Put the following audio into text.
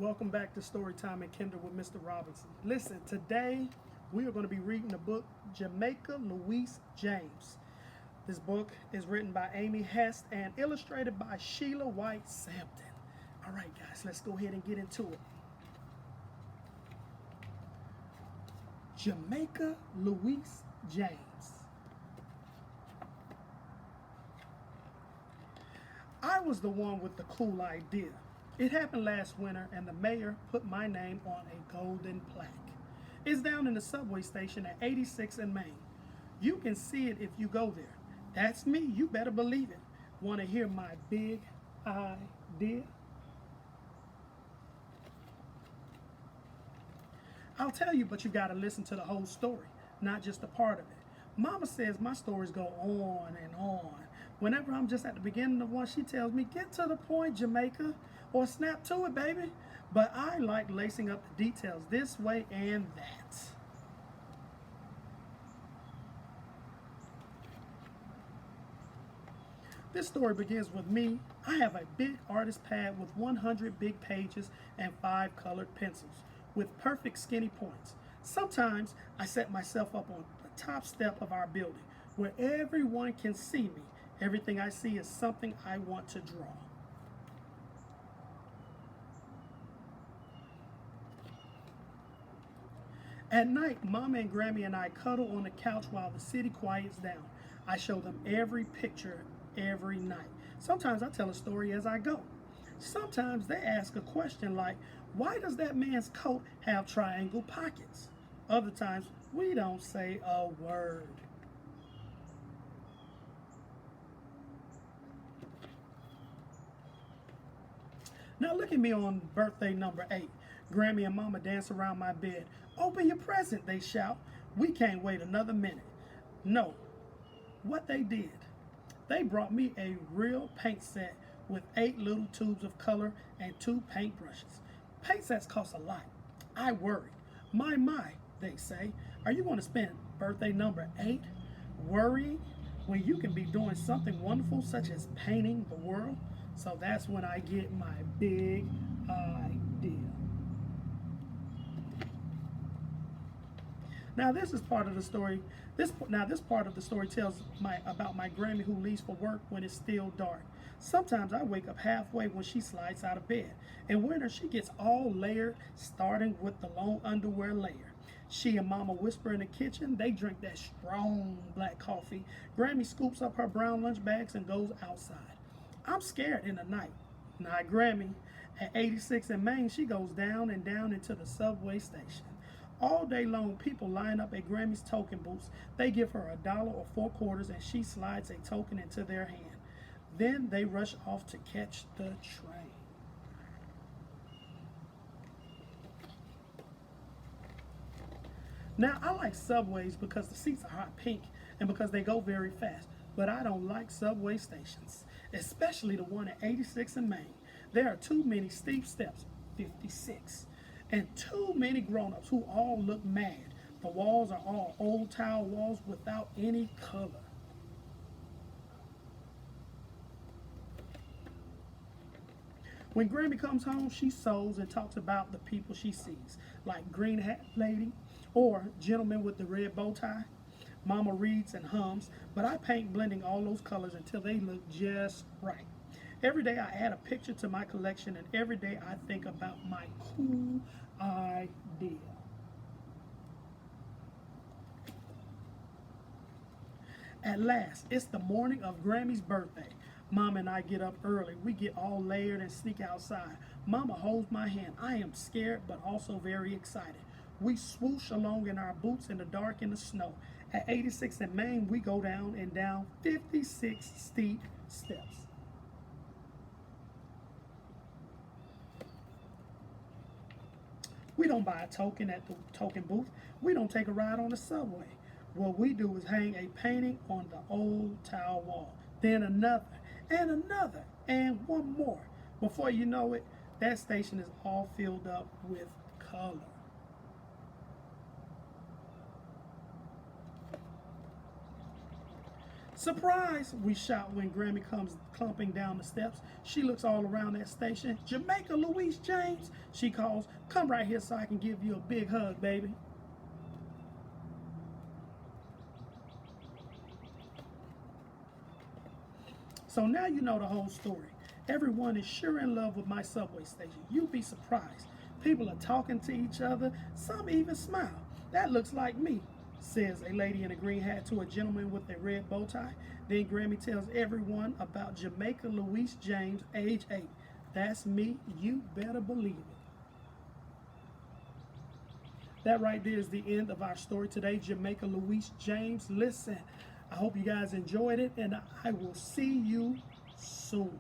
Welcome back to Storytime and Kindle with Mr. Robinson. Listen, today we are going to be reading the book Jamaica, Louise James. This book is written by Amy Hest and illustrated by Sheila White Sampton. All right, guys, let's go ahead and get into it. Jamaica, Louise James. I was the one with the cool idea. It happened last winter and the mayor put my name on a golden plaque. It's down in the subway station at 86 in Maine. You can see it if you go there. That's me, you better believe it. Want to hear my big idea? I'll tell you, but you got to listen to the whole story, not just a part of it. Mama says my stories go on and on. Whenever I'm just at the beginning of one, she tells me, get to the point, Jamaica, or snap to it, baby. But I like lacing up the details this way and that. This story begins with me. I have a big artist pad with 100 big pages and 5 colored pencils with perfect skinny points. Sometimes I set myself up on the top step of our building where everyone can see me. Everything I see is something I want to draw. At night, Mama and Grammy and I cuddle on the couch while the city quiets down. I show them every picture every night. Sometimes I tell a story as I go. Sometimes they ask a question like, why does that man's coat have triangle pockets? Other times, we don't say a word. Now look at me on birthday number 8. Grammy and Mama dance around my bed. Open your present, they shout. We can't wait another minute. No, what they did, they brought me a real paint set with 8 little tubes of color and 2 paint brushes. Paint sets cost a lot. I worry. My, they say. Are you going to spend birthday number 8 worrying when you can be doing something wonderful such as painting the world? So that's when I get my big idea. Now this is part of the story. This part of the story tells about my Grammy who leaves for work when it's still dark. Sometimes I wake up halfway when she slides out of bed. In winter, she gets all layered, starting with the long underwear layer. She and Mama whisper in the kitchen. They drink that strong black coffee. Grammy scoops up her brown lunch bags and goes outside. I'm scared in the night. Now Grammy, at 86 in Maine, she goes down and down into the subway station. All day long, people line up at Grammy's token booths. They give her $1 or 4 quarters and she slides a token into their hand. Then they rush off to catch the train. Now, I like subways because the seats are hot pink and because they go very fast. But I don't like subway stations, especially the one at 86 in Maine. There are too many steep steps, 56, and too many grown-ups who all look mad. The walls are all old tile walls without any color. When Grammy comes home, she sews and talks about the people she sees, like Green Hat Lady or Gentleman with the Red Bow Tie. Mama reads and hums, but I paint blending all those colors until they look just right. Every day I add a picture to my collection, and every day I think about my cool idea. At last, it's the morning of Grammy's birthday. Mom and I get up early. We get all layered and sneak outside. Mama holds my hand. I am scared, but also very excited. We swoosh along in our boots in the dark in the snow. At 86 in Maine, we go down and down 56 steep steps. We don't buy a token at the token booth. We don't take a ride on the subway. What we do is hang a painting on the old tile wall, then another, and one more. Before you know it, that station is all filled up with color. Surprise! We shout when Grammy comes clumping down the steps. She looks all around that station. Jamaica, Louise James, she calls. Come right here so I can give you a big hug, baby. So now you know the whole story. Everyone is sure in love with my subway station. You'd be surprised. People are talking to each other. Some even smile. That looks like me, says a lady in a green hat to a gentleman with a red bow tie. Then Grammy tells everyone about Jamaica Louise James, age 8. That's me. You better believe it. That right there is the end of our story today, Jamaica Louise James. Listen, I hope you guys enjoyed it, and I will see you soon.